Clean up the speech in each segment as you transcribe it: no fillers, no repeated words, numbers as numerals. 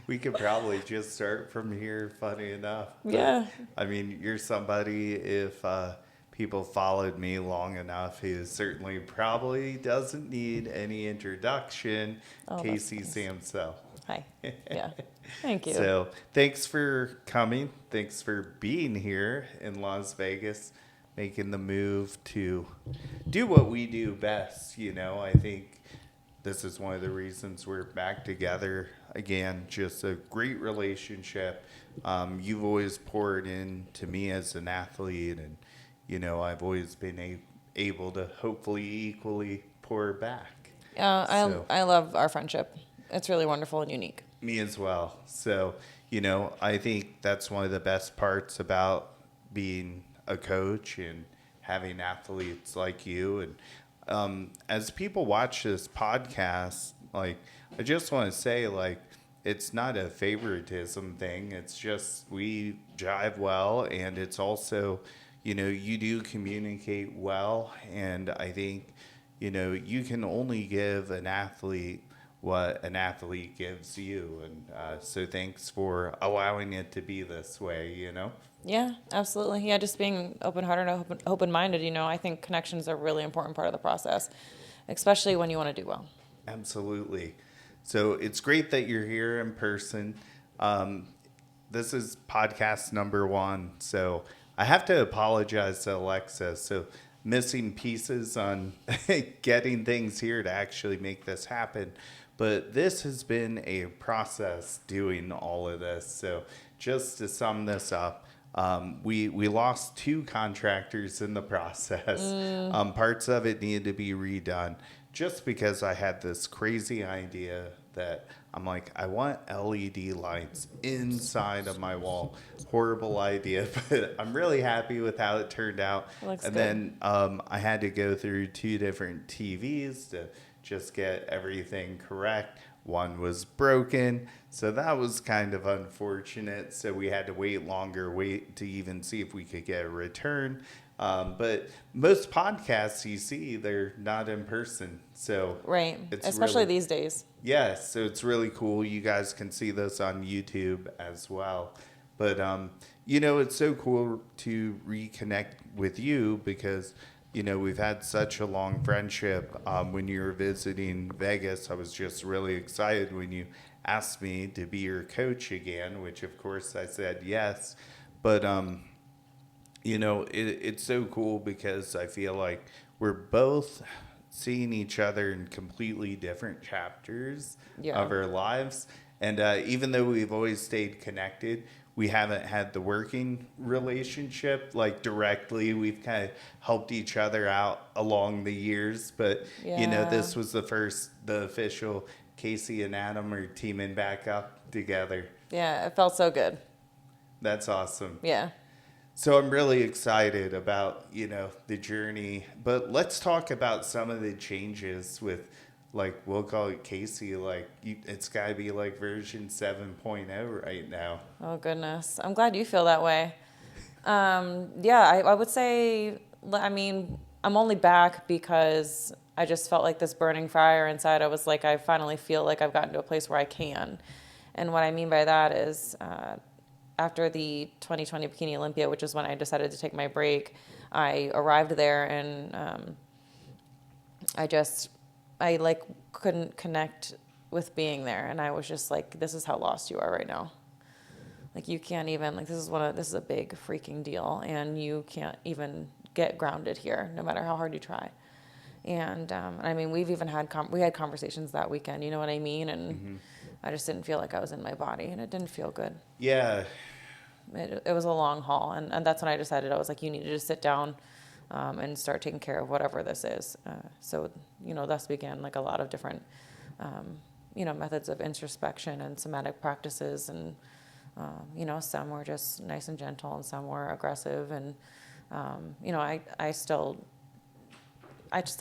We could probably just start from here, funny enough. But Yeah. I mean, you're somebody, if people followed me long enough, who certainly probably doesn't need any introduction, Oh, that's Casey nice. Samsel. Hi. Yeah. Thank you. So thanks for coming. Thanks for being here in Las Vegas, making the move to do what we do best. I think this is one of the reasons we're back together again. Just a great relationship. You've always poured into me as an athlete, and I've always been able to hopefully equally pour back. So I love our friendship. It's really wonderful and unique. me as well. So I think that's one of the best parts about being a coach and having athletes like you. And as people watch this podcast, like, I just want to say, like, it's not a favoritism thing. It's just we jive well, and it's also, you do communicate well. And I think, you can only give an athlete what an athlete gives you. And so thanks for allowing it to be this way. Yeah, absolutely. Yeah, just being open-hearted and open-minded, I think connections are a really important part of the process, especially when you want to do well. Absolutely. So it's great that you're here in person. Um, this is podcast number 1. So I have to apologize to Alexa. So missing pieces on getting things here to actually make this happen. But this has been a process doing all of this. So just to sum this up, we lost 2 contractors in the process. Parts of it needed to be redone just because I had this crazy idea that I'm like, I want LED lights inside of my wall. Horrible idea, but I'm really happy with how it turned out. It looks And good. then I had to go through 2 different TVs to just get everything correct. One was broken, so that was kind of unfortunate. So we had to wait to even see if we could get a return. But most podcasts you see, they're not in person. So Right. it's Especially really, these days. yes, so it's really cool. You guys can see this on YouTube as well. But, it's so cool to reconnect with you because, we've had such a long friendship. When you were visiting Vegas, I was just really excited when you asked me to be your coach again, which of course I said yes. But, it's so cool because I feel like we're both seeing each other in completely different chapters Yeah. of our lives. And even though we've always stayed connected, we haven't had the working relationship like directly. We've kind of helped each other out along the years. But, Yeah. this was the official Casey and Adam are teaming back up together. Yeah, it felt so good. That's awesome. Yeah. So I'm really excited about, the journey, but let's talk about some of the changes with, like, we'll call it Casey, like it's got to be like version 7.0 right now. Oh, goodness. I'm glad you feel that way. Yeah, I would say, I mean, I'm only back because I just felt like this burning fire inside. I was like, I finally feel like I've gotten to a place where I can. And what I mean by that is, after the 2020 Bikini Olympia, which is when I decided to take my break, I arrived there and I like couldn't connect with being there. And I was just like, this is how lost you are right now. Like, you can't even, like, this is a big freaking deal, and you can't even get grounded here, no matter how hard you try. And I mean, we've even had we had conversations that weekend, you know what I mean? And I just didn't feel like I was in my body, and it didn't feel good. Yeah. It was a long haul, and that's when I decided, I was like, you need to just sit down and start taking care of whatever this is. So, thus began like a lot of different, methods of introspection and somatic practices, and some were just nice and gentle, and some were aggressive, and I still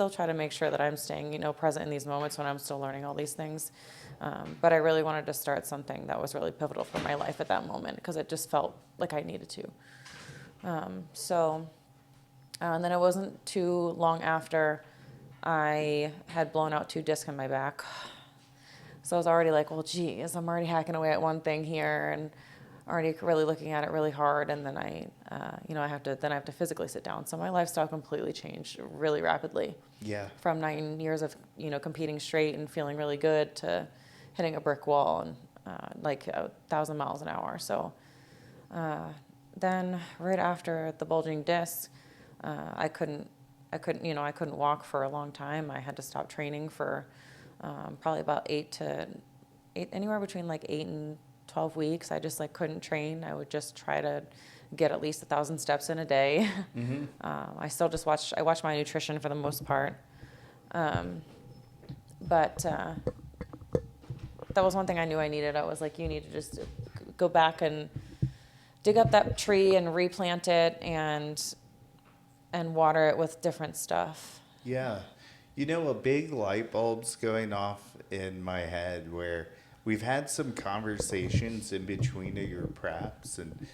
try to make sure that I'm staying, present in these moments when I'm still learning all these things. But I really wanted to start something that was really pivotal for my life at that moment, because it just felt like I needed to. And then it wasn't too long after I had blown out 2 discs in my back. So I was already like, well, geez, I'm already hacking away at one thing here and already really looking at it really hard. And then I have to physically sit down. So my lifestyle completely changed really rapidly. Yeah. From 9 years of, competing straight and feeling really good to hitting a brick wall and like 1,000 miles an hour. So then right after the bulging disc, I couldn't walk for a long time. I had to stop training for probably about anywhere between like 8 and 12 weeks. I just like couldn't train. I would just try to get at least 1,000 steps in a day. Mm-hmm. I still just watch my nutrition for the most part. But that was one thing I knew I needed. I was like, you need to just go back and dig up that tree and replant it and water it with different stuff. Yeah. A big light bulb's going off in my head where we've had some conversations in between of your preps and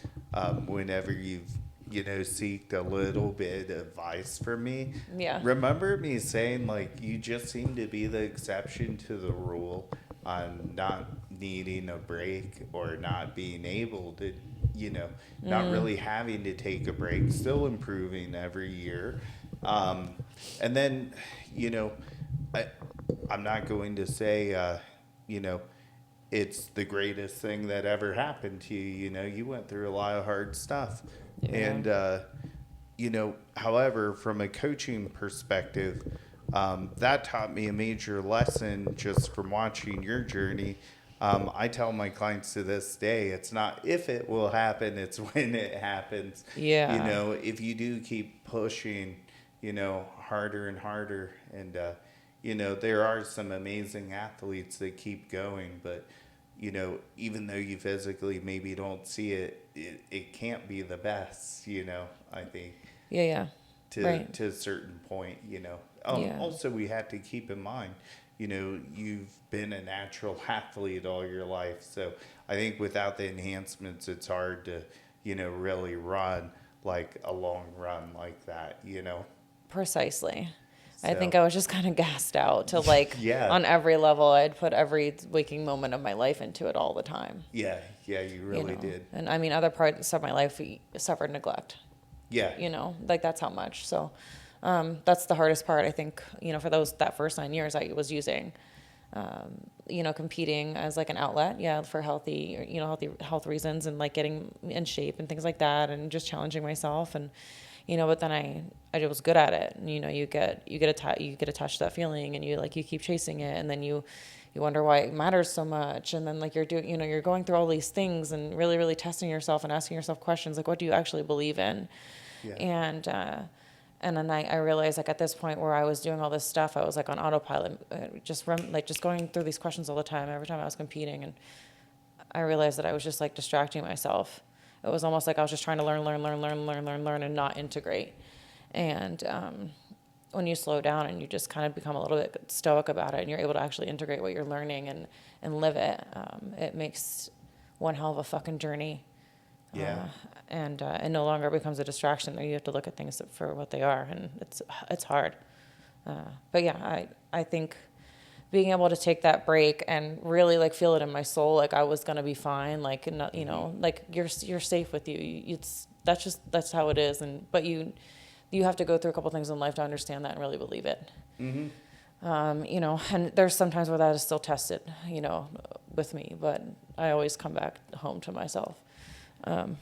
whenever you've, seeked a little bit of advice from me. Yeah. Remember me saying, like, you just seem to be the exception to the rule on not needing a break or not being able to, not really having to take a break, still improving every year. And then, I'm not going to say, it's the greatest thing that ever happened to you. You went through a lot of hard stuff. Yeah. And, however, from a coaching perspective, that taught me a major lesson just from watching your journey. I tell my clients to this day, it's not if it will happen, it's when it happens. Yeah. If you do keep pushing, harder and harder. And, there are some amazing athletes that keep going, but, even though you physically maybe don't see it, it can't be the best, I think. Yeah. Right. To a certain point, Yeah. Also, we have to keep in mind, you've been a natural athlete all your life. So I think without the enhancements, it's hard to, really run like a long run like that, Precisely. So, I think I was just kind of gassed out to like Yeah. on every level. I'd put every waking moment of my life into it all the time. Yeah, you really did. And I mean, other parts of my life suffered neglect. Yeah. Like that's how much. So that's the hardest part, I think, for that first 9 years I was using, competing as like an outlet, for healthy health reasons and like getting in shape and things like that and just challenging myself. And, but then I was good at it. And, you get attached to that feeling and you keep chasing it. And then you wonder why it matters so much. And then like you're doing, you're going through all these things and really, really testing yourself and asking yourself questions. Like, what do you actually believe in? Yeah. And then I realized like at this point where I was doing all this stuff, I was like on autopilot, just going through these questions all the time, every time I was competing. And I realized that I was just like distracting myself. It was almost like I was just trying to learn and not integrate. And when you slow down and you just kind of become a little bit stoic about it and you're able to actually integrate what you're learning and live it, it makes one hell of a fucking journey. Yeah. And it no longer becomes a distraction. You have to look at things for what they are, and it's hard. But yeah, I think being able to take that break and really like feel it in my soul, like I was gonna be fine, like not, like you're safe with you. That's how it is. But you have to go through a couple things in life to understand that and really believe it. Mm-hmm. And there's sometimes where that is still tested, with me, but I always come back home to myself.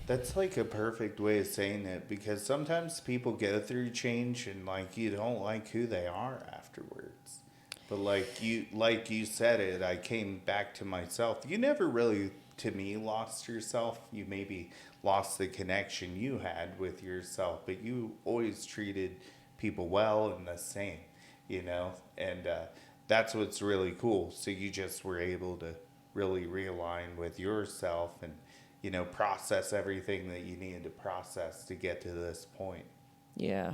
That's like a perfect way of saying it, because sometimes people go through change and like you don't like who they are afterwards. But like you said it, I came back to myself. You never really, to me, lost yourself. You maybe lost the connection you had with yourself, but you always treated people well and the same, and that's what's really cool. So you just were able to really realign with yourself and process everything that you needed to process to get to this point. Yeah,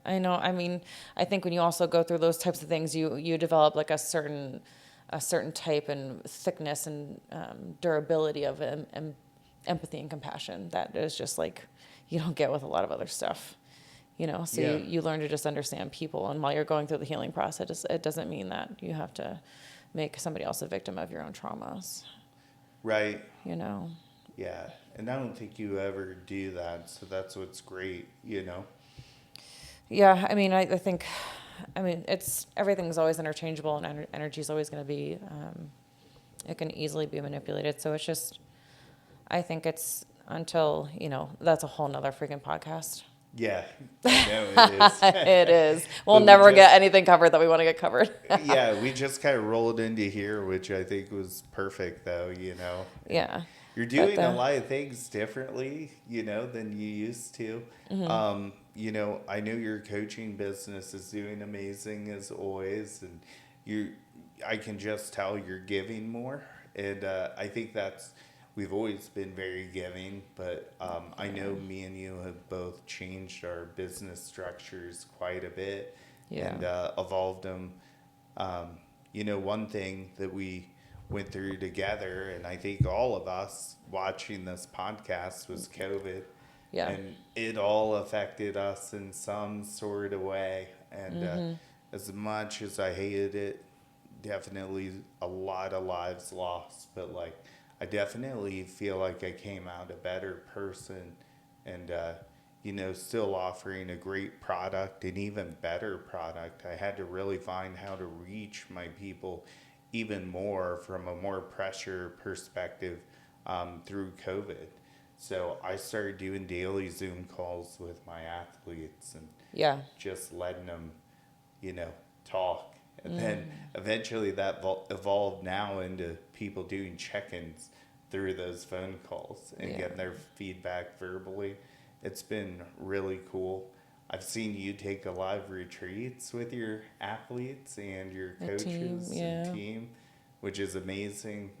I know. I mean, I think when you also go through those types of things, you develop like a certain type and thickness and durability of empathy and compassion that is just like you don't get with a lot of other stuff. So you learn to just understand people, and while you're going through the healing process, it doesn't mean that you have to make somebody else a victim of your own traumas, Right. you know? Yeah. And I don't think you ever do that. So that's what's great, you know? Yeah, I mean, I think, everything's always interchangeable and energy is always going to be, it can easily be manipulated. So it's just, I think it's until, that's a whole nother freaking podcast. Yeah. I know it is. It is. We'll But we never get just, anything covered that we want to get covered. yeah, we just kind of rolled into here, which I think was perfect, though, And Yeah. you're But doing a lot of things differently, than you used to. I know your coaching business is doing amazing as always, and I can just tell you're giving more, and I think we've always been very giving, but I know me and you have both changed our business structures quite a bit and evolved them. One thing that we went through together, and I think all of us watching this podcast, was COVID. Yeah. And it all affected us in some sort of way. And as much as I hated it, definitely a lot of lives lost. But I definitely feel like I came out a better person and, still offering a great product, an even better product. I had to really find how to reach my people even more from a more pressure perspective through COVID. So I started doing daily Zoom calls with my athletes and just letting them, talk. And then eventually that evolved now into people doing check-ins through those phone calls and getting their feedback verbally. It's been really cool. I've seen you take a lot of retreats with your athletes and your coaches and team, which is amazing.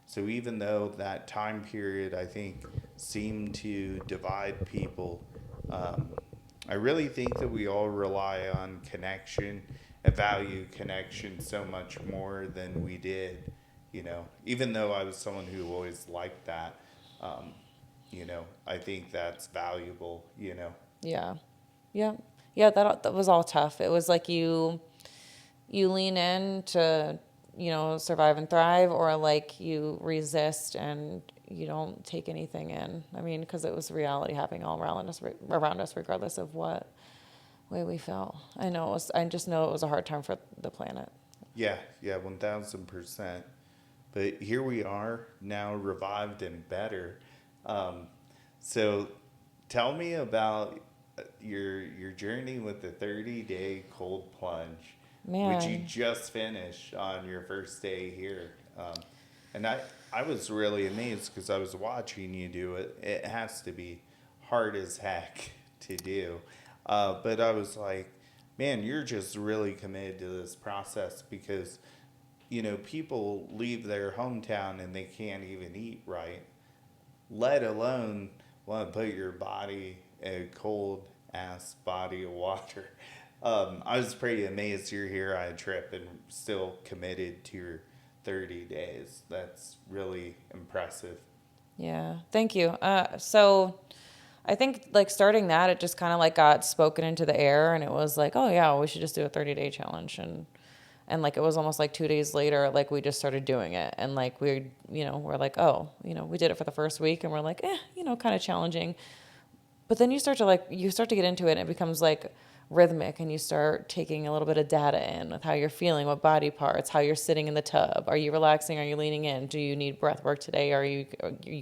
So even though that time period, I think, seemed to divide people, I really think that we all rely on connection and value connection so much more than we did, even though I was someone who always liked that, I think that's valuable, Yeah. Yeah. Yeah, that was all tough. It was like you lean in to, survive and thrive, or you resist and you don't take anything in. I mean, because it was reality happening all around us, regardless of what way we felt. I just know it was a hard time for the planet. Yeah, 1000%. But here we are now, revived and better. So tell me about your journey with the 30-day cold plunge, which you just finished on your first day here. And I was really amazed because I was watching you do it. It has to be hard as heck to do. But I was like, man, you're just really committed to this process because, people leave their hometown and they can't even eat right, let alone want to put your body in a cold ass body of water. I was pretty amazed you're here on a trip and still committed to your 30 days. That's really impressive. Yeah. Thank you. So I think starting that, it just kind of got spoken into the air, and it was like, oh yeah, we should just do a 30-day challenge. And it was almost 2 days later, we just started doing it. And we're like, oh, we did it for the first week and we're like, kind of challenging. But then you start to get into it and it becomes rhythmic, and you start taking a little bit of data in with how you're feeling, what body parts, how you're sitting in the tub. Are you relaxing? Are you leaning in? Do you need breath work today? Are you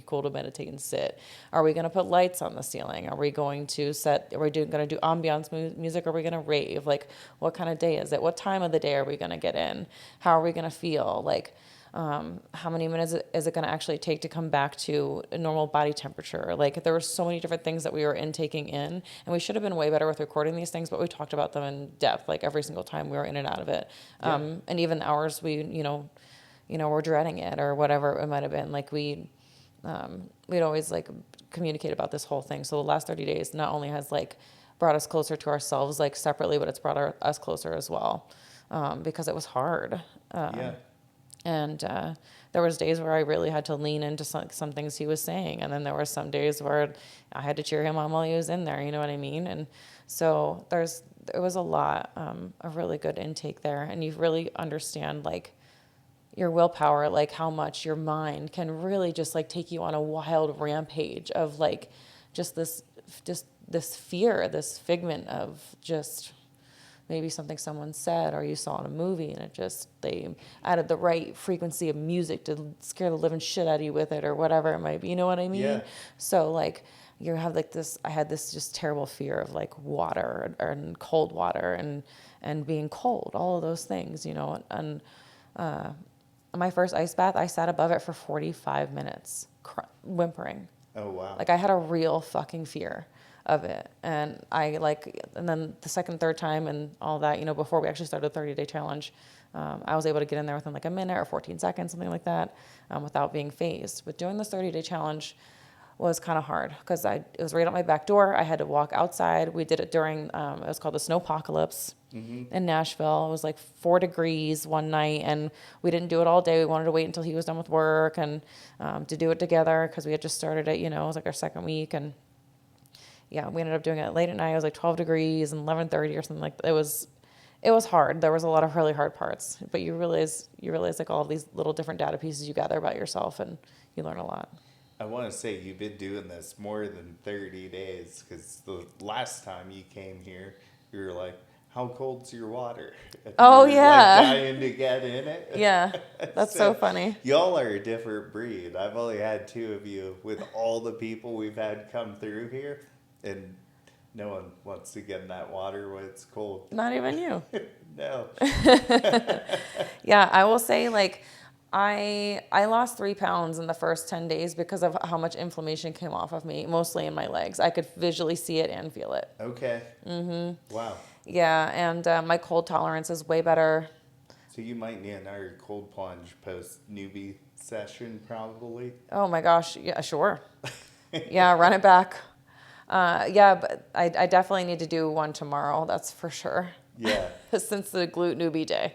cool to meditate and sit? Are we going to put lights on the ceiling? Are we going to going to do ambiance music? Are we going to rave? What kind of day is it? What time of the day are we going to get in? How are we going to feel? How many minutes is it going to actually take to come back to a normal body temperature? There were so many different things that we were taking in, and we should have been way better with recording these things, but we talked about them in depth, every single time we were in and out of it. And even hours we're dreading it or whatever it might have been. We'd always communicate about this whole thing. So the last 30 days not only has brought us closer to ourselves separately, but it's brought us closer as well, because it was hard. And there was days where I really had to lean into some things he was saying. And then there were some days where I had to cheer him on while he was in there. You know what I mean? And so there's it was a lot, of really good intake there. And you really understand like your willpower, like how much your mind can really just like take you on a wild rampage of like just this fear, this figment of just maybe something someone said or you saw in a movie, and they added the right frequency of music to scare the living shit out of you with it, or whatever it might be. You know what I mean? Yeah. So like you have like this, I had this just terrible fear of like water and cold water and being cold, all of those things, and my first ice bath, I sat above it for 45 minutes, whimpering. Oh, wow. Like I had a real fucking fear of it. And and then the second, third time and all that, before we actually started the 30-day challenge, I was able to get in there within like a minute or 14 seconds, something like that, without being phased. But doing this 30-day challenge was kind of hard because it was right out my back door. I had to walk outside. We did it during, it was called the Snowpocalypse in Nashville. It was like 4 degrees one night, and we didn't do it all day. We wanted to wait until he was done with work and to do it together because we had just started it, it was like our second week. And yeah, we ended up doing it late at night. It was like 12 degrees and 11:30 or something like that. It was hard. There was a lot of really hard parts, but you realize like all of these little different data pieces you gather about yourself, and you learn a lot. I want to say you've been doing this more than 30 days, because the last time you came here, you were like, how cold's your water? And Oh, you were, yeah. like, dying to get in it. Yeah, that's so funny. Y'all are a different breed. I've only had 2 of you with all the people we've had come through here, and no one wants to get in that water when it's cold. Not even you. No. Yeah, I will say like I lost 3 pounds in the first 10 days because of how much inflammation came off of me, mostly in my legs. I could visually see it and feel it. Okay. Mm-hmm. Wow. Yeah, and my cold tolerance is way better. So you might need another cold plunge post newbie session, probably. Oh my gosh, yeah, sure. Yeah, run it back. Yeah, but I definitely need to do one tomorrow, that's for sure. Yeah. Since the glute newbie day.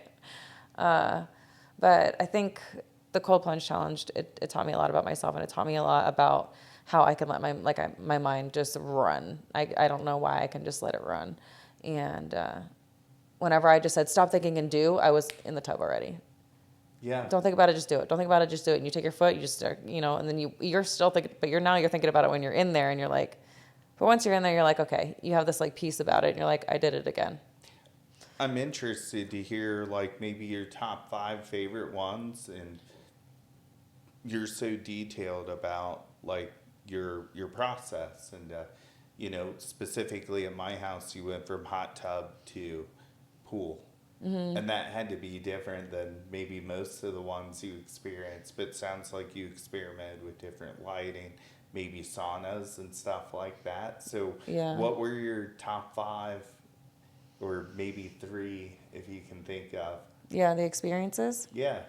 But I think the cold plunge challenge, it taught me a lot about myself, and it taught me a lot about how I can let my mind just run. I don't know why I can just let it run. And whenever I just said, stop thinking and do, I was in the tub already. Yeah. Don't think about it, just do it. Don't think about it, just do it. And you take your foot, you just start, and then you're still thinking, but you're thinking about it when you're in there, and you're like, but once you're in there, you're like, okay, you have this like peace about it, and you're like, I did it again. I'm interested to hear like maybe your top 5 favorite ones, and you're so detailed about like your process, and specifically in my house you went from hot tub to pool, and that had to be different than maybe most of the ones you experienced, but it sounds like you experimented with different lighting, maybe saunas and stuff like that. So Yeah. what were your top 5? Or maybe 3, if you can think of. Yeah, the experiences. Yeah.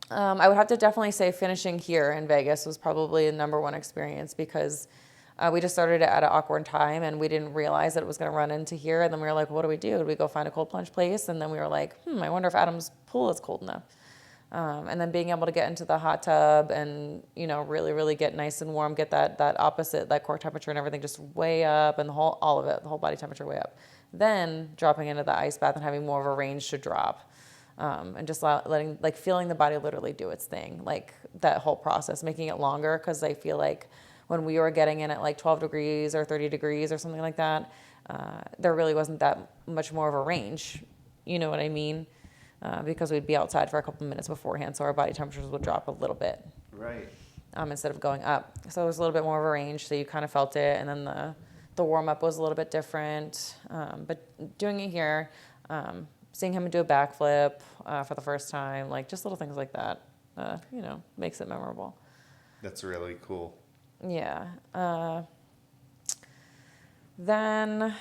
I would have to definitely say finishing here in Vegas was probably the number one experience because we just started it at an awkward time and we didn't realize that it was going to run into here. And then we were like, what do we do? Did we go find a cold plunge place? And then we were like, I wonder if Adam's pool is cold enough. And then being able to get into the hot tub and, really, really get nice and warm, get that opposite, that core temperature and everything just way up, and the whole body temperature way up. Then dropping into the ice bath and having more of a range to drop. And just feeling the body literally do its thing, like that whole process, making it longer. Cause I feel like when we were getting in at like 12 degrees or 30 degrees or something like that, there really wasn't that much more of a range. You know what I mean? Because we'd be outside for a couple minutes beforehand, so our body temperatures would drop a little bit. Right. Instead of going up. So it was a little bit more of a range, so you kind of felt it, and then the warm-up was a little bit different. But doing it here, seeing him do a backflip for the first time, like just little things like that, makes it memorable. That's really cool. Yeah. Then,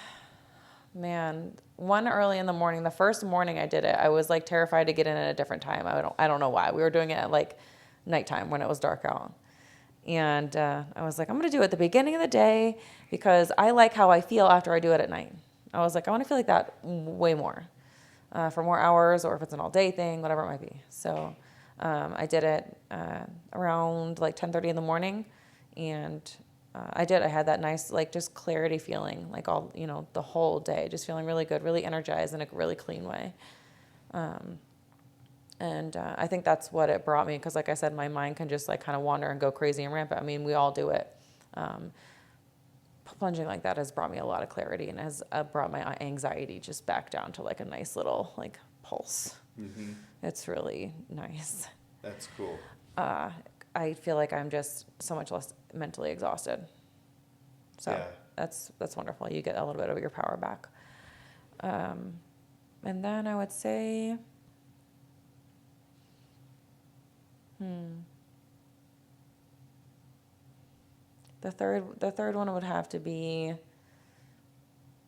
man, one early in the morning, the first morning I did it, I was like terrified to get in at a different time. I don't know why. We were doing it at like nighttime when it was dark out. And I was like, I'm going to do it at the beginning of the day because I like how I feel after I do it at night. I was like, I want to feel like that way more for more hours, or if it's an all day thing, whatever it might be. So I did it around like 10:30 in the morning, and I did. I had that nice, like, just clarity feeling, like all, you know, the whole day, just feeling really good, really energized in a really clean way. And I think that's what it brought me because, like I said, my mind can just like kind of wander and go crazy and rampant. I mean, we all do it. Um, Plunging like that has brought me a lot of clarity and has brought my anxiety just back down to like a nice little like pulse. Mm-hmm. It's really nice. That's cool. I feel like I'm just so much less mentally exhausted. So Yeah. that's wonderful. You get a little bit of your power back. And then I would say, the third one would have to be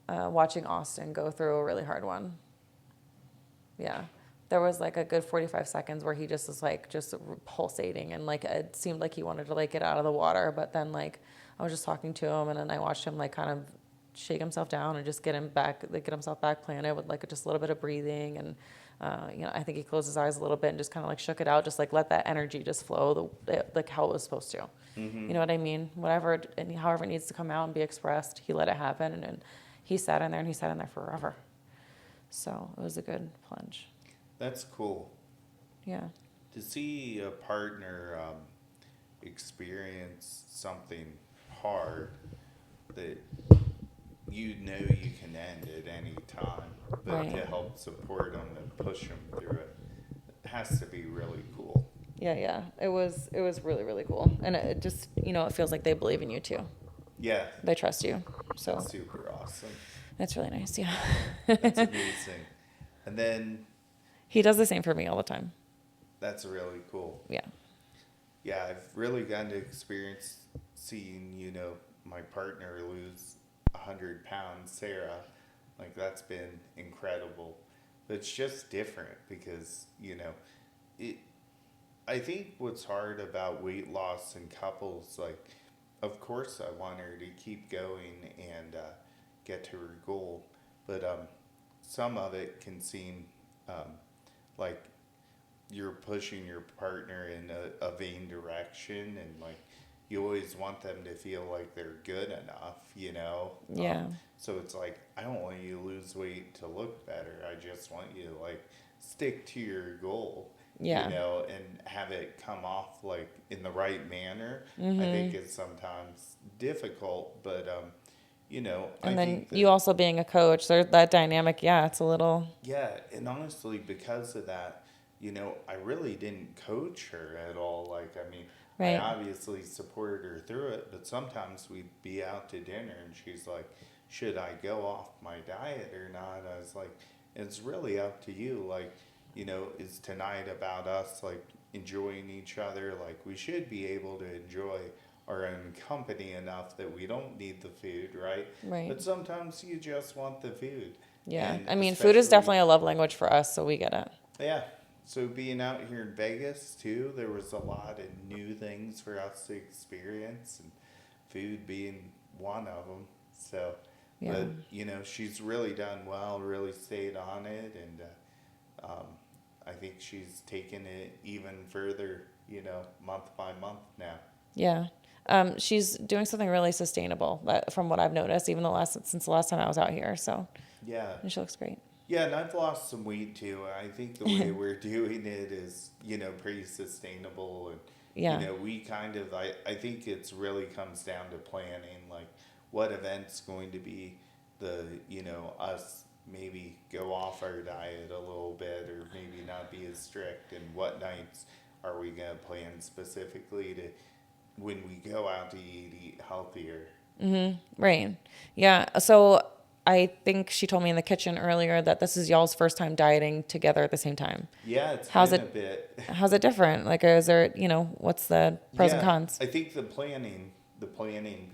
watching Austin go through a really hard one. Yeah. There was like a good 45 seconds where he just was like just pulsating and like it seemed like he wanted to like get out of the water, but then like I was just talking to him and then I watched him like kind of shake himself down and just get himself back planted with like just a little bit of breathing and you know, I think he closed his eyes a little bit and just kind of like shook it out, just like let that energy just flow like how it was supposed to. Mm-hmm. You know what I mean? Whatever and however it needs to come out and be expressed, he let it happen and he sat in there and he sat in there forever. So it was a good plunge. That's cool. Yeah. To see a partner experience something hard that you know you can end at any time, but Right. to help support them and push them through it, it has to be really cool. Yeah. It was really, really cool. And it just, you know, it feels like they believe in you too. Yeah, They trust you. So super awesome. that's really nice. Yeah. That's amazing. And then He does the same for me all the time. that's really cool. Yeah. Yeah, I've really gotten to experience seeing, you know, my partner lose 100 pounds, Sarah. Like, that's been incredible. But it's just different because, you know, it. I think what's hard about weight loss in couples, like, of course I want her to keep going and get to her goal. But some of it can seem like you're pushing your partner in a vain direction and like you always want them to feel like they're good enough, you know? Yeah. So it's like, I don't want you to lose weight to look better. I just want you to like stick to your goal, Yeah. you know, and have it come off like in the right manner. I think it's sometimes difficult, but, you know, And I then think that, you also being a coach, there's that dynamic. Yeah. It's a little, yeah, and honestly, because of that, you know, I really didn't coach her at all. Like, I mean, I right. obviously supported her through it, but sometimes we'd be out to dinner and she's like, should I go off my diet or not? I was like, it's really up to you. Like, you know, is tonight about us, like, enjoying each other? Like, we should be able to enjoy our own company enough that we don't need the food, right? Right. But sometimes you just want the food. Yeah. And I mean, food is especially, definitely a love language for us. So we get it. yeah. So being out here in Vegas too, there was a lot of new things for us to experience, and food being one of them. So, Yeah. but you know, she's really done well, really stayed on it, and I think she's taken it even further. You know, month by month now. Yeah. She's doing something really sustainable from what I've noticed, even since the last time I was out here. So Yeah. and she looks great. Yeah, and I've lost some weight too. I think the way we're doing it is, you know, pretty sustainable. And, Yeah. you know, we kind of, I think it's really comes down to planning, like what event's going to be you know, us maybe go off our diet a little bit or maybe not be as strict. And what nights are we going to plan specifically to, when we go out to eat healthier. Right. Yeah. So I think she told me in the kitchen earlier that this is y'all's first time dieting together at the same time. Yeah, it's How's been it- a bit. How's it different? Like, is there, you know, what's the pros and cons? I think the planning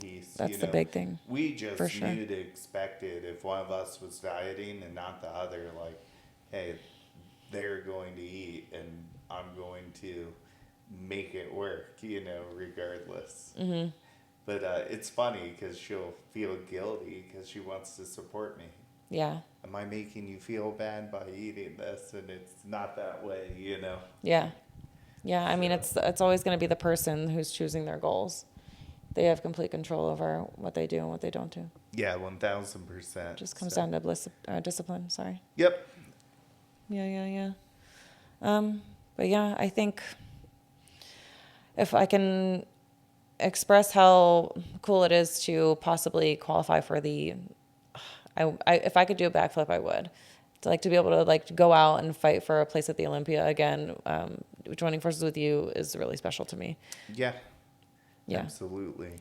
piece. That's you the know, big thing. We just for sure. knew to expect it if one of us was dieting and not the other. Like, hey, they're going to eat and I'm going to make it work. You know, regardless. Mm-hmm. But it's funny because she'll feel guilty because she wants to support me. Yeah. Am I making you feel bad by eating this? And it's not that way, you know. Yeah. Yeah. I mean, it's always going to be the person who's choosing their goals. They have complete control over what they do and what they don't do. Yeah, 1000%. Just comes down to discipline. Sorry. Yep. Yeah. But yeah, I think if I can express how cool it is to possibly qualify for the, if I could do a backflip, I would. To be able to go out and fight for a place at the Olympia again, joining forces with you is really special to me. Yeah. Yeah. Absolutely.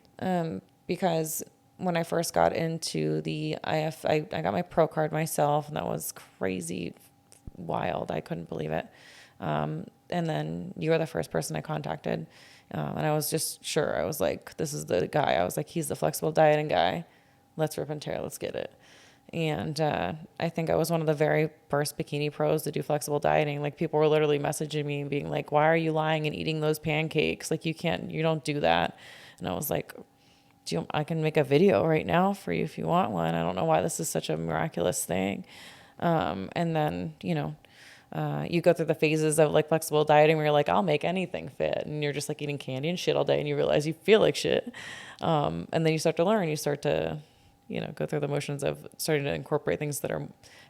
Because when I first got into the IF, I got my pro card myself, and that was crazy wild. I couldn't believe it. And then you were the first person I contacted. And I was just sure. I was like, this is the guy. I was like, he's the flexible dieting guy. Let's rip and tear. Let's get it. And I think I was one of the very first bikini pros to do flexible dieting. Like, people were literally messaging me and being like, why are you lying and eating those pancakes? Like, you don't do that. And I was like, I can make a video right now for you if you want one. I don't know why this is such a miraculous thing. And then, you go through the phases of flexible dieting where you're like, I'll make anything fit. And you're just eating candy and shit all day, and you realize you feel like shit. And then you start to learn, you start to, go through the motions of starting to incorporate things that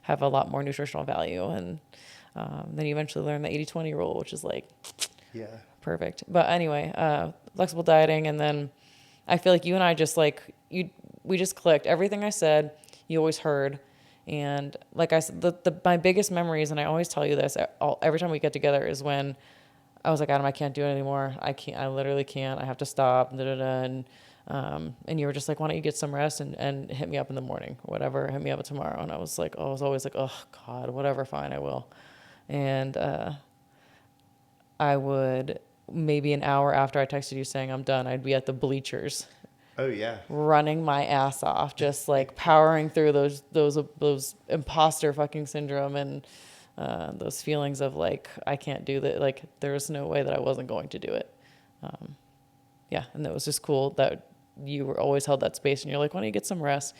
have a lot more nutritional value. And then you eventually learn the 80-20 rule, which is yeah, perfect. But anyway, flexible dieting. And then I feel like you and I just we just clicked. Everything I said, you always heard. And like I said, my biggest memories, and I always tell you this every time we get together, is when I was like, Adam, I can't do it anymore. I literally can't. I have to stop. And you were just like, why don't you get some rest and hit me up in the morning or whatever. Hit me up tomorrow. And I was always like, oh God, whatever, fine, I will. And I would, maybe an hour after I texted you saying I'm done, I'd be at the bleachers. Oh yeah. Running my ass off, just powering through those imposter fucking syndrome and those feelings of I can't do that. There was no way that I wasn't going to do it. Yeah, and it was just cool that you were always held that space, and you're like, why don't you get some rest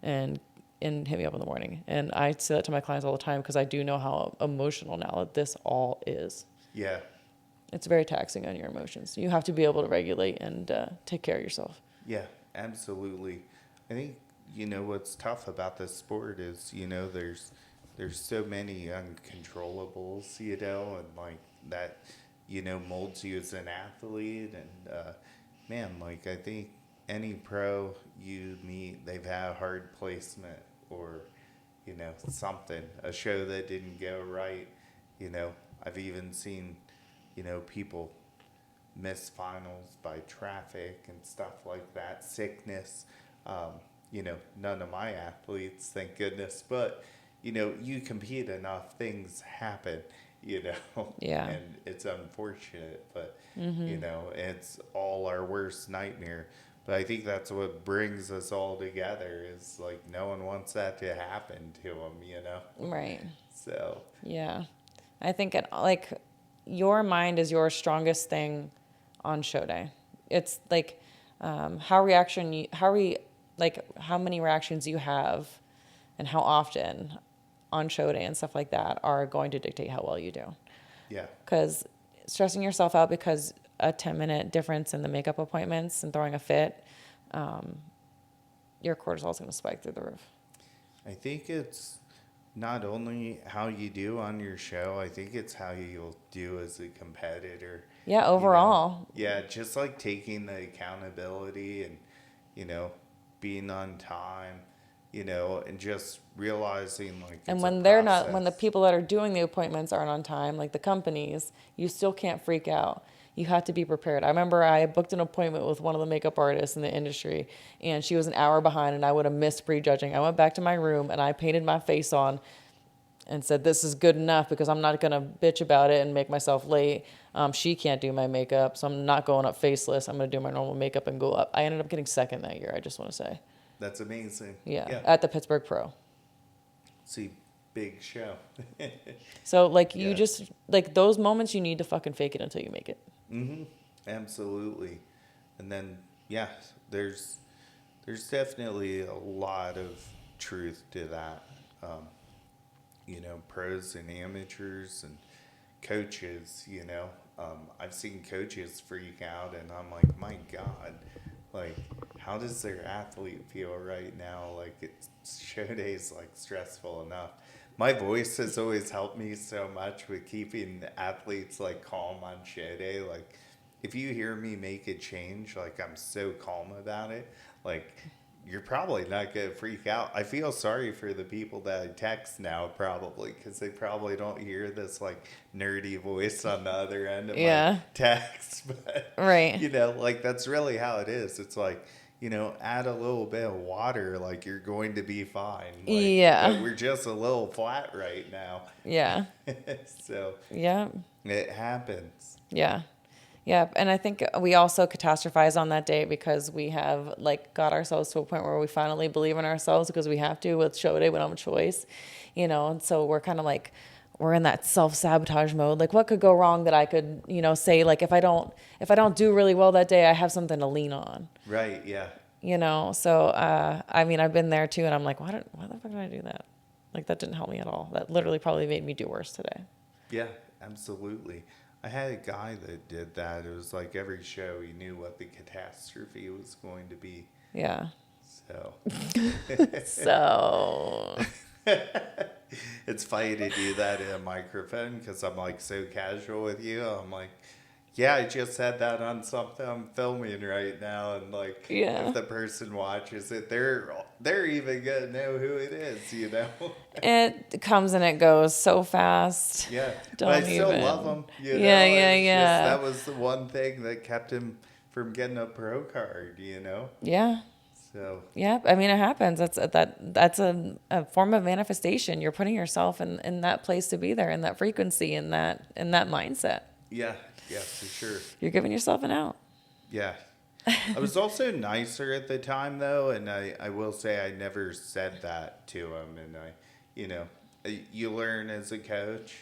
and hit me up in the morning. And I say that to my clients all the time because I do know how emotional now this all is. Yeah. It's very taxing on your emotions. You have to be able to regulate and take care of yourself. Yeah, absolutely. I think, what's tough about this sport is, there's so many uncontrollables, and that, molds you as an athlete. And, man, I think any pro you meet, they've had a hard placement or, something, a show that didn't go right. I've even seen, people miss finals by traffic and stuff like that, sickness. None of my athletes, thank goodness, but you compete enough, things happen, Yeah. And it's unfortunate, but it's all our worst nightmare. But I think that's what brings us all together is no one wants that to happen to them, Right. So yeah, I think your mind is your strongest thing on show day. It's how many reactions you have and how often on show day and stuff like that are going to dictate how well you do. Yeah. Because stressing yourself out because a 10-minute difference in the makeup appointments and throwing a fit, your cortisol is going to spike through the roof. I think it's not only how you do on your show, I think it's how you'll do as a competitor. Yeah, overall. Yeah, just taking the accountability and, being on time, and just realizing and when they're not, when the people that are doing the appointments aren't on time, the companies, you still can't freak out. You have to be prepared. I remember I booked an appointment with one of the makeup artists in the industry, and she was an hour behind, and I would have missed prejudging. I went back to my room, and I painted my face on and said, this is good enough because I'm not going to bitch about it and make myself late. She can't do my makeup, so I'm not going up faceless. I'm going to do my normal makeup and go up. I ended up getting second that year, I just want to say. That's amazing. Yeah, at the Pittsburgh Pro. See, big show. So, you just, those moments, you need to fucking fake it until you make it. Mm-hmm. Absolutely. And then, there's definitely a lot of truth to that. Pros and amateurs and coaches, I've seen coaches freak out and I'm like, my God, Like, how does their athlete feel right now? Like, it's show day's like stressful enough. My voice has always helped me so much with keeping athletes like calm on show day. Like, if you hear me make a change, like I'm so calm about it. Like, you're probably not gonna freak out. I feel sorry for the people that I text now, probably, because they probably don't hear this like nerdy voice on the other end of my Yeah. text. But Right. like that's really how it is. It's like, add a little bit of water, like you're going to be fine. Like, but Yeah. we're just a little flat right now. Yeah. So Yeah. it happens. Yeah. Yeah. And I think we also catastrophize on that day because we have like got ourselves to a point where we finally believe in ourselves because we have to with show day. We don't have a choice, and so we're kind of like, we're in that self-sabotage mode. Like what could go wrong that I could, say like, if I don't do really well that day, I have something to lean on, Right. Yeah. So, I mean, I've been there too. And I'm like, why the fuck did I do that? Like that didn't help me at all. That literally probably made me do worse today. Yeah, absolutely. I had a guy that did that. It was like every show he knew what the catastrophe was going to be. Yeah. So So it's funny to do that in a microphone because I'm like so casual with you. I'm like, yeah, I just had that on something I'm filming right now, and like, Yeah. if the person watches it, they're even gonna know who it is. it comes and it goes so fast. Yeah, Don't but I still even. love him. Yeah, yeah, It's yeah. that was the one thing that kept him from getting a pro card. Yeah. So Yeah. I mean, it happens. That's a form of manifestation. You're putting yourself in that place to be there, in that frequency, in that mindset. yeah, for sure. You're giving yourself an out. Yeah. I was also nicer at the time though, and I will say I never said that to him, and you learn as a coach.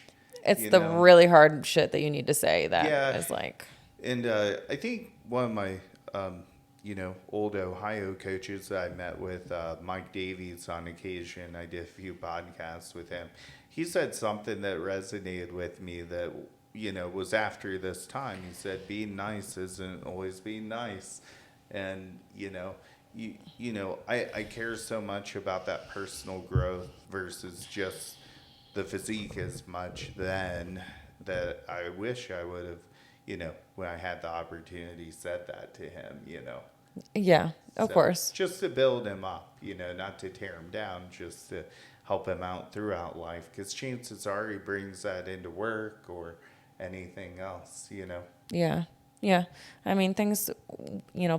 It's the really hard shit that you need to say that Yeah. is like, And I think one of my old Ohio coaches that I met with, Mike Davies, on occasion, I did a few podcasts with him. He said something that resonated with me that was after this time. He said, being nice isn't always being nice. And, I care so much about that personal growth versus just the physique as much then that I wish I would have, when I had the opportunity, said that to him. yeah, of So, course. just to build him up, not to tear him down, just to help him out throughout life. Because chances are he brings that into work or anything else. Yeah. Yeah. I mean, things,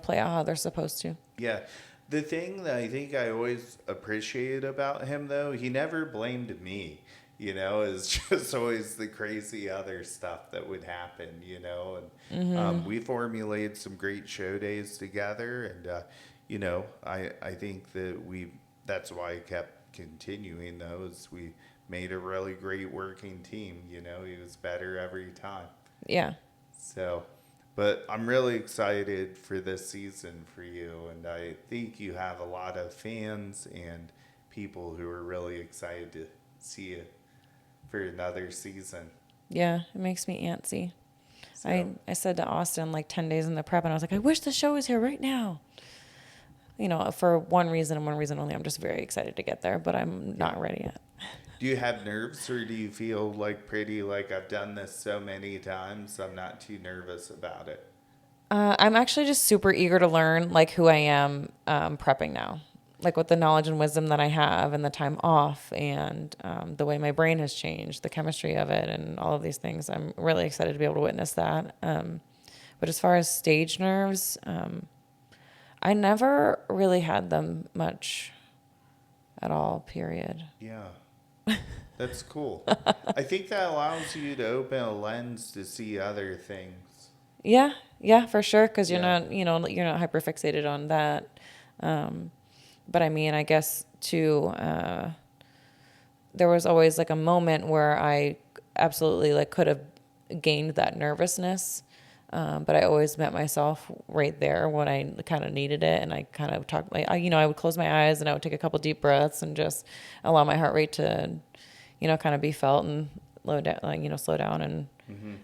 play out how they're supposed to. Yeah. The thing that I think I always appreciated about him, though, he never blamed me. It's just always the crazy other stuff that would happen, and we formulated some great show days together, and I think that that's why I kept continuing those. We made a really great working team. He was better every time. Yeah. So, but I'm really excited for this season for you, and I think you have a lot of fans and people who are really excited to see you for another season. Yeah. It makes me antsy. So, I said to Austin like 10 days in the prep, and I was like, I wish the show was here right now. For one reason and one reason only, I'm just very excited to get there, but I'm not ready yet. do you have nerves, or do you feel like pretty like I've done this so many times, I'm not too nervous about it? I'm actually just super eager to learn like who I am prepping now, like with the knowledge and wisdom that I have and the time off and the way my brain has changed, the chemistry of it and all of these things. I'm really excited to be able to witness that. But as far as stage nerves, I never really had them much at all, period. Yeah. That's cool. I think that allows you to open a lens to see other things. Yeah, yeah, for sure. Because you're Yeah. not, you're not hyper fixated on that. But I mean, I guess too, there was always like a moment where I absolutely like could have gained that nervousness. But I always met myself right there when I kind of needed it. And I kind of talked like, I would close my eyes and I would take a couple deep breaths and just allow my heart rate to, kind of be felt and slow down and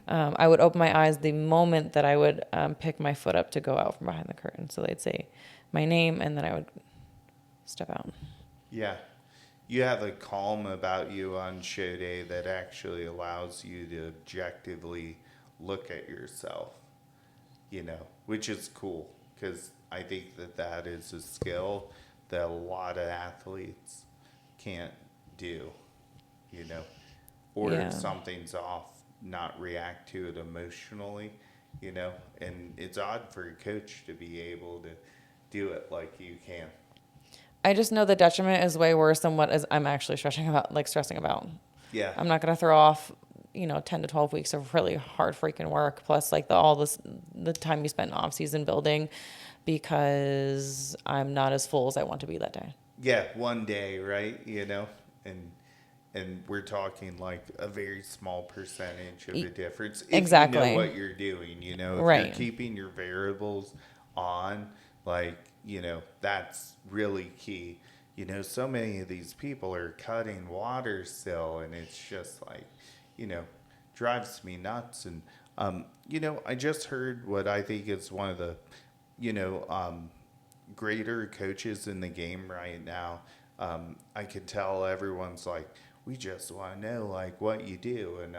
I would open my eyes the moment that I would pick my foot up to go out from behind the curtain. So they'd say my name, and then I would step out. Yeah. You have a calm about you on show day that actually allows you to objectively look at yourself, which is cool because I think that that is a skill that a lot of athletes can't do, you know, or Yeah. if something's off, not react to it emotionally, and it's odd for a coach to be able to do it like you can. I just know the detriment is way worse than what is I'm actually stressing about. Yeah. I'm not going to throw off, 10 to 12 weeks of really hard freaking work, plus like the time you spent in off season building, because I'm not as full as I want to be that day. Yeah, one day, right? And we're talking like a very small percentage of the difference. If Exactly. you know what you're doing, if Right. you're keeping your variables on, like, that's really key. So many of these people are cutting water still, and it's just like, drives me nuts. And, I just heard what I think is one of the, greater coaches in the game right now. I can tell everyone's like, we just want to know like what you do. And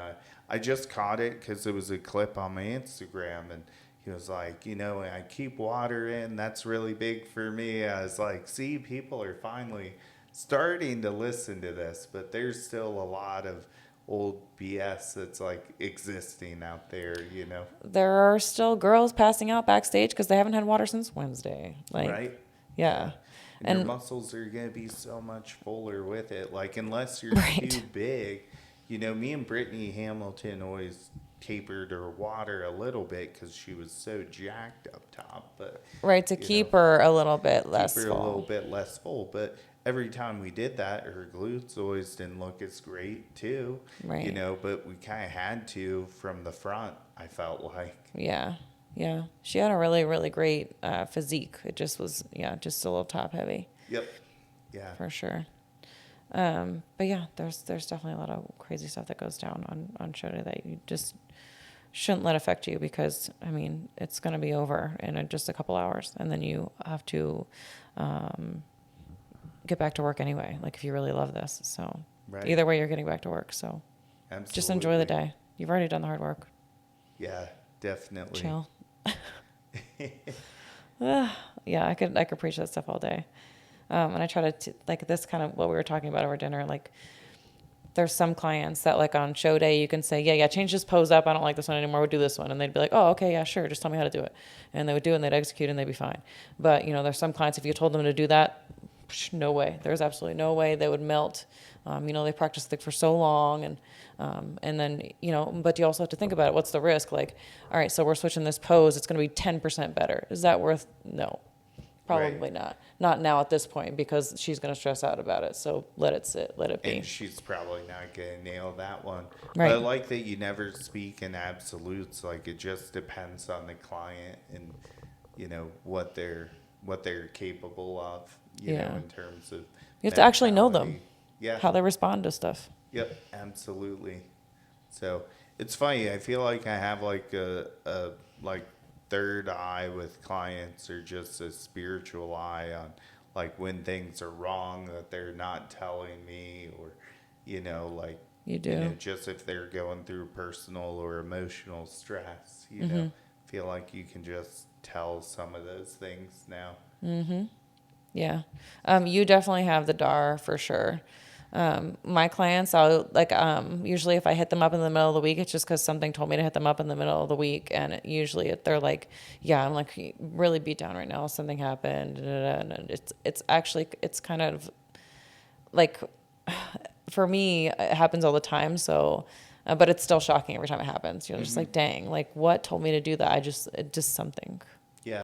I just caught it because it was a clip on my Instagram, and he was like, I keep water in. That's really big for me. I was like, see, people are finally starting to listen to this, but there's still a lot of old BS that's like existing out there, There are still girls passing out backstage because they haven't had water since Wednesday. Like, right? yeah. And your And muscles are going to be so much fuller with it. Like, unless you're Right. too big, me and Brittany Hamilton always tapered her water a little bit because she was so jacked up top. But right, to you keep know, her a little bit keep less her a little full. bit less full. But every time we did that, her glutes always didn't look as great too. Right. But we kind of had to from the front, I felt like. Yeah. Yeah. She had a really, really great physique. It just was, just a little top heavy Yep. Yeah. for sure. But yeah, there's definitely a lot of crazy stuff that goes down on show day that you just shouldn't let affect you, because I mean, it's going to be over in just a couple hours, and then you have to get back to work anyway. Like, if you really love this, so Right. either way, you're getting back to work. So Absolutely. just enjoy the day. You've already done the hard work. Yeah, definitely. Chill. Yeah, I could preach that stuff all day. And I try to like this kind of what we were talking about over dinner. Like, there's some clients that like on show day you can say, yeah, change this pose up. I don't like this one anymore. We'll do this one, and they'd be like, oh, okay, yeah, sure. Just tell me how to do it, and they would do it, and they'd execute, and they'd be fine. But there's some clients, if you told them to do that, no way. There's absolutely no way they would melt. They practiced it for so long, and then but you also have to think about it. What's the risk? Like, all right, so we're switching this pose. It's going to be 10% better. Is that worth? No, probably Right. not. Not now at this point, because she's going to stress out about it. So let it sit. Let it be. And she's probably not going to nail that one. Right. But I like that you never speak in absolutes. Like, it just depends on the client and, what they're capable of, Yeah. in terms of You have to actually know them. mentality. Yeah. How they respond to stuff. Yep, absolutely. So it's funny. I feel like I have like a like third eye with clients, or just a spiritual eye on like when things are wrong that they're not telling me, or like You do. just if they're going through personal or emotional stress. Feel like you can just tell some of those things now. Yeah. You definitely have the DAR for sure. My clients, I'll like, usually if I hit them up in the middle of the week, it's just because something told me to hit them up in the middle of the week. And they're like, yeah, I'm like really beat down right now. Something happened. And it's actually, it's kind of like, for me, it happens all the time. So, but it's still shocking every time it happens. You're just like, dang, like what told me to do that? It just something.